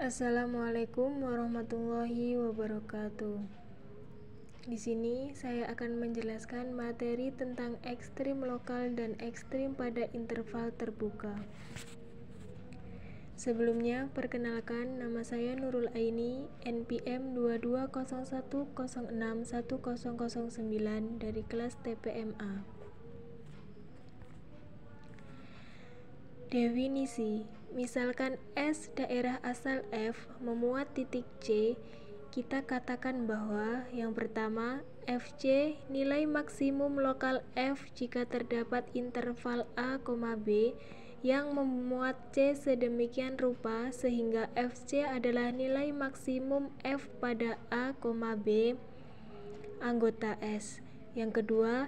Assalamualaikum warahmatullahi wabarakatuh. Di sini saya akan menjelaskan materi tentang ekstrim lokal dan ekstrim pada interval terbuka. Sebelumnya, perkenalkan, nama saya Nurul Aini, NPM 2201061009 dari kelas TPMA. Definisi: misalkan S daerah asal F memuat titik C, kita katakan bahwa yang pertama, Fc nilai maksimum lokal F jika terdapat interval A, B yang memuat C sedemikian rupa sehingga Fc adalah nilai maksimum F pada A, B anggota S. Yang kedua,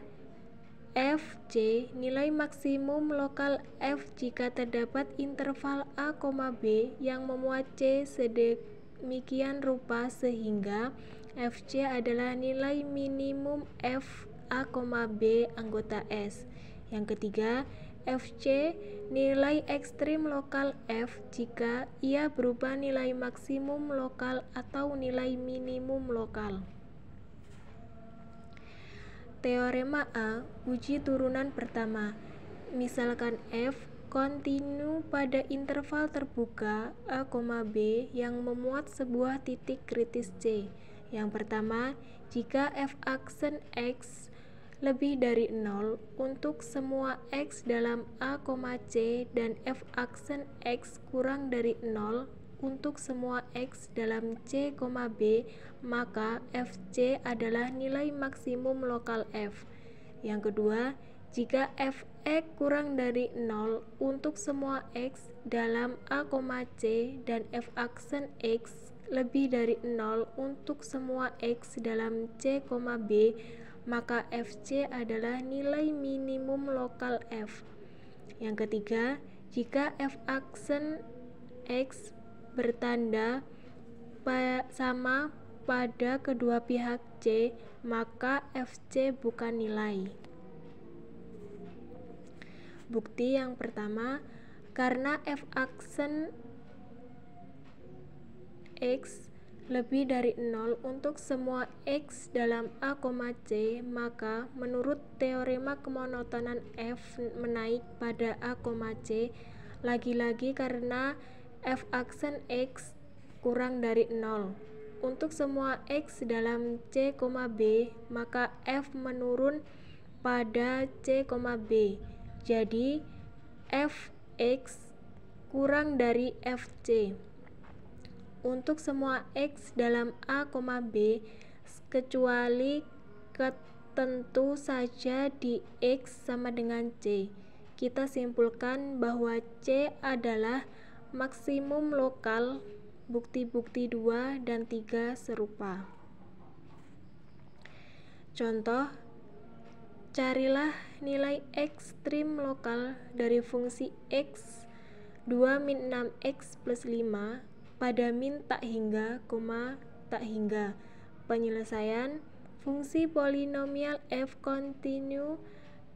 Fc nilai maksimum lokal F jika terdapat interval A, B yang memuat C sedemikian rupa sehingga Fc adalah nilai minimum F A, B anggota S. Yang ketiga, Fc nilai ekstrim lokal F jika ia berupa nilai maksimum lokal atau nilai minimum lokal. Teorema A, uji turunan pertama. Misalkan F kontinu pada interval terbuka A, B yang memuat sebuah titik kritis C. Yang pertama, jika f aksen X lebih dari 0 untuk semua X dalam A, C dan f aksen X kurang dari 0 untuk semua X dalam C, B, maka Fc adalah nilai maksimum lokal F. Yang kedua, jika Fx kurang dari 0 untuk semua X dalam A, C dan f aksen X lebih dari 0 untuk semua X dalam C, B, maka Fc adalah nilai minimum lokal F. Yang ketiga, jika f aksen X bertanda sama pada kedua pihak C, maka Fc bukan nilai. Bukti yang pertama, karena f aksen X lebih dari 0 untuk semua X dalam A, C, maka menurut teorema kemonotonan F menaik pada A, C, lagi-lagi karena f aksen X kurang dari 0 untuk semua X dalam C, B, maka F menurun pada C, B. Jadi Fx kurang dari Fc untuk semua X dalam A, B kecuali tentu saja di X sama dengan C. Kita simpulkan bahwa C adalah maksimum lokal. Bukti-bukti 2 dan 3 serupa. Contoh, carilah nilai ekstrim lokal dari fungsi X 2-6X plus 5 pada min tak hingga, tak hingga. Penyelesaian fungsi polinomial f kontinu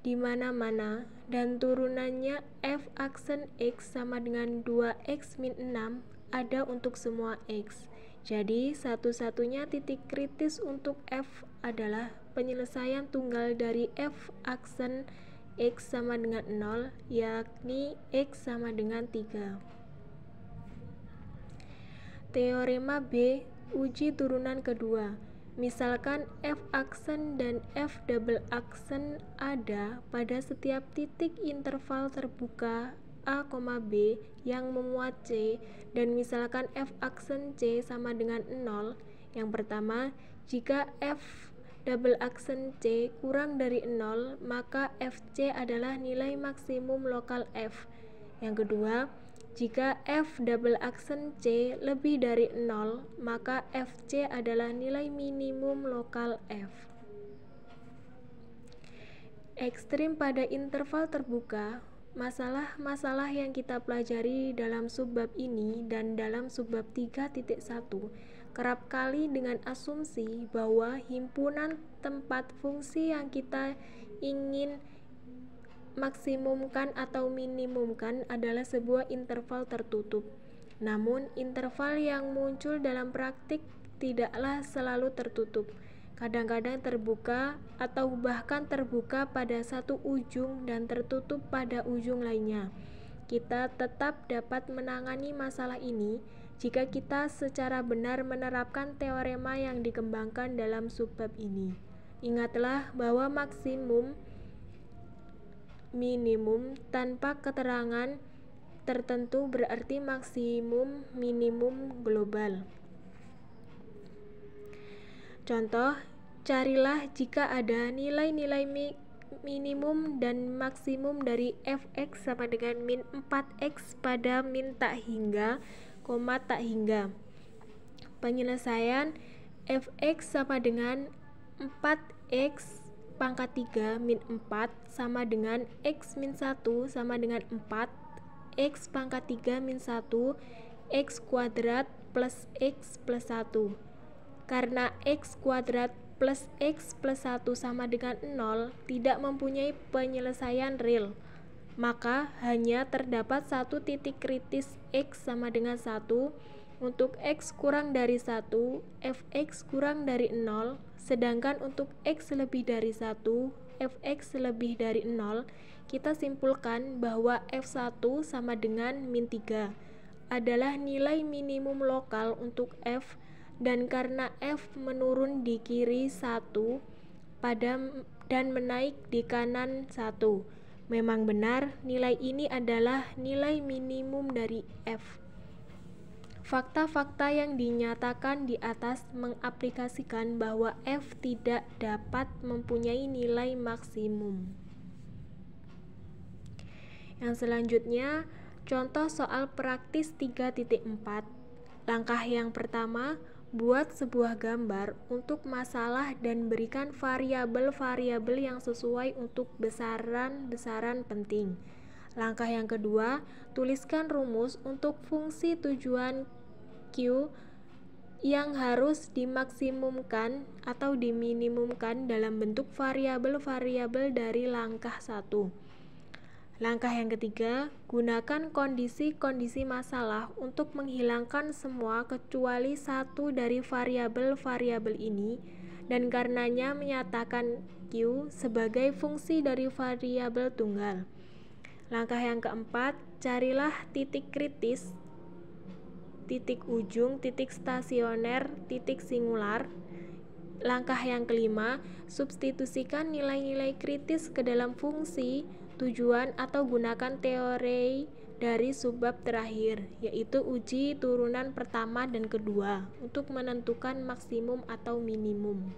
di mana-mana dan turunannya f aksen X sama dengan 2X min 6 ada untuk semua X. Jadi satu-satunya titik kritis untuk F adalah penyelesaian tunggal dari f aksen X sama dengan 0, yakni X sama dengan 3. Teorema B, uji turunan kedua. Misalkan f aksen dan f double aksen ada pada setiap titik interval terbuka A, B yang memuat C, dan misalkan f aksen C sama dengan 0. Yang pertama, jika f double aksen C kurang dari 0, maka Fc adalah nilai maksimum lokal F. Yang kedua, jika f double aksen C lebih dari 0, maka Fc adalah nilai minimum lokal F. Ekstrim pada interval terbuka. Masalah-masalah yang kita pelajari dalam subbab ini dan dalam subbab 3.1 kerap kali dengan asumsi bahwa himpunan tempat fungsi yang kita ingin maksimumkan atau minimumkan adalah sebuah interval tertutup. Namun, interval yang muncul dalam praktik tidaklah selalu tertutup. Kadang-kadang terbuka atau bahkan terbuka pada satu ujung dan tertutup pada ujung lainnya. Kita tetap dapat menangani masalah ini jika kita secara benar menerapkan teorema yang dikembangkan dalam subbab ini. Ingatlah bahwa maksimum minimum tanpa keterangan tertentu berarti maksimum minimum global. Contoh, carilah jika ada nilai-nilai minimum dan maksimum dari fx sama dengan min 4x pada min tak hingga, tak hingga. Penyelesaian fx sama dengan 4x pangkat 3 min 4 sama dengan x min 1 sama dengan 4, x pangkat 3 min 1, x kuadrat plus x plus 1. Karena x kuadrat plus x plus 1 sama dengan 0 tidak mempunyai penyelesaian real, maka hanya terdapat satu titik kritis x sama dengan 1. Untuk x kurang dari 1, fx kurang dari 0, sedangkan untuk x lebih dari 1, fx lebih dari 0, kita simpulkan bahwa f1 sama dengan min 3 adalah nilai minimum lokal untuk f, dan karena f menurun di kiri 1 dan menaik di kanan 1, memang benar nilai ini adalah nilai minimum dari f. Fakta-fakta yang dinyatakan di atas mengaplikasikan bahwa f tidak dapat mempunyai nilai maksimum. Yang selanjutnya, contoh soal praktis 3.4. Langkah yang pertama, buat sebuah gambar untuk masalah dan berikan variabel-variabel yang sesuai untuk besaran-besaran penting. Langkah yang kedua, tuliskan rumus untuk fungsi tujuan Q yang harus dimaksimumkan atau diminimumkan dalam bentuk variabel-variabel dari langkah 1. Langkah yang ketiga, gunakan kondisi-kondisi masalah untuk menghilangkan semua kecuali satu dari variabel-variabel ini, dan karenanya menyatakan Q sebagai fungsi dari variabel tunggal. Langkah yang keempat, carilah titik kritis, titik ujung, titik stasioner, titik singular. Langkah yang kelima, substitusikan nilai-nilai kritis ke dalam fungsi tujuan atau gunakan teori dari subbab terakhir, yaitu uji turunan pertama dan kedua untuk menentukan maksimum atau minimum.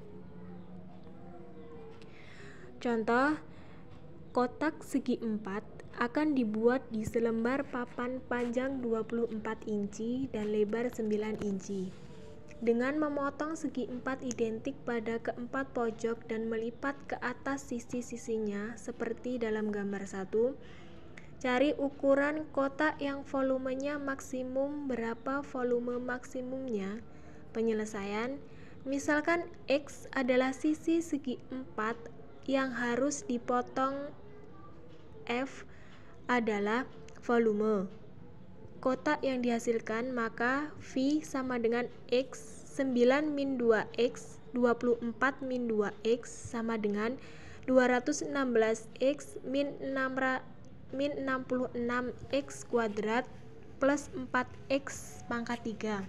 Contoh, kotak segi 4 akan dibuat di selembar papan panjang 24 inci dan lebar 9 inci. Dengan memotong segi 4 identik pada keempat pojok dan melipat ke atas sisi-sisinya seperti dalam gambar 1, cari ukuran kotak yang volumenya maksimum. Berapa volume maksimumnya? Penyelesaian, misalkan X adalah sisi segi 4 yang harus dipotong, F adalah volume kotak yang dihasilkan, maka V sama dengan X 9 min 2X 24 min 2X sama dengan 216X min 66X kuadrat plus 4X pangkat 3.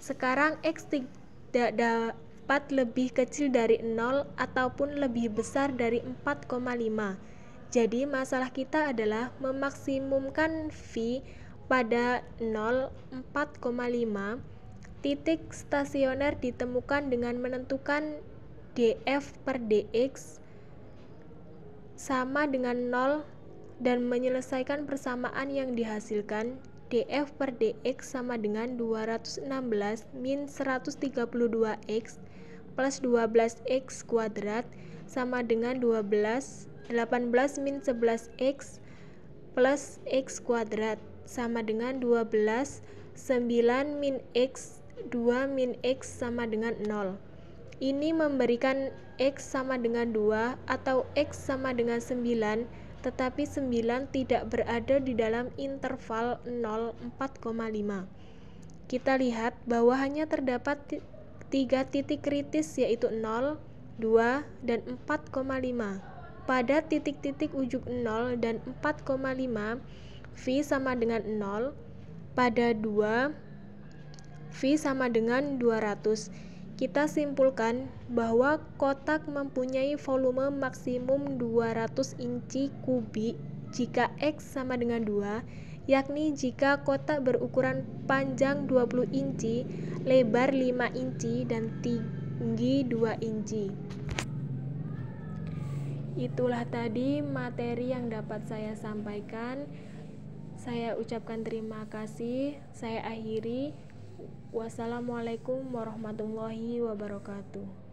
Sekarang X tidak dapat lebih kecil dari 0 ataupun lebih besar dari 4,5. Jadi masalah kita adalah memaksimumkan V pada 0, 4,5. Titik stasioner ditemukan dengan menentukan df per dx sama dengan 0 dan menyelesaikan persamaan yang dihasilkan. Df per dx sama dengan 216 min 132x plus 12x kuadrat sama dengan 18 min 11x plus x kuadrat sama dengan 12, 9 min x, 2 min x sama dengan 0. Ini memberikan x sama dengan 2 atau x sama dengan 9, tetapi 9 tidak berada di dalam interval 0, 4,5. Kita lihat bahwa hanya terdapat 3 titik kritis yaitu 0, 2, dan 4,5. Pada titik-titik ujung 0 dan 4,5, V sama dengan 0. Pada 2, V sama dengan 200. Kita simpulkan bahwa kotak mempunyai volume maksimum 200 inci kubik jika X sama dengan 2, yakni jika kotak berukuran panjang 20 inci, lebar 5 inci, dan tinggi 2 inci. Itulah tadi materi yang dapat saya sampaikan. Saya ucapkan terima kasih. Saya akhiri. Wassalamualaikum warahmatullahi wabarakatuh.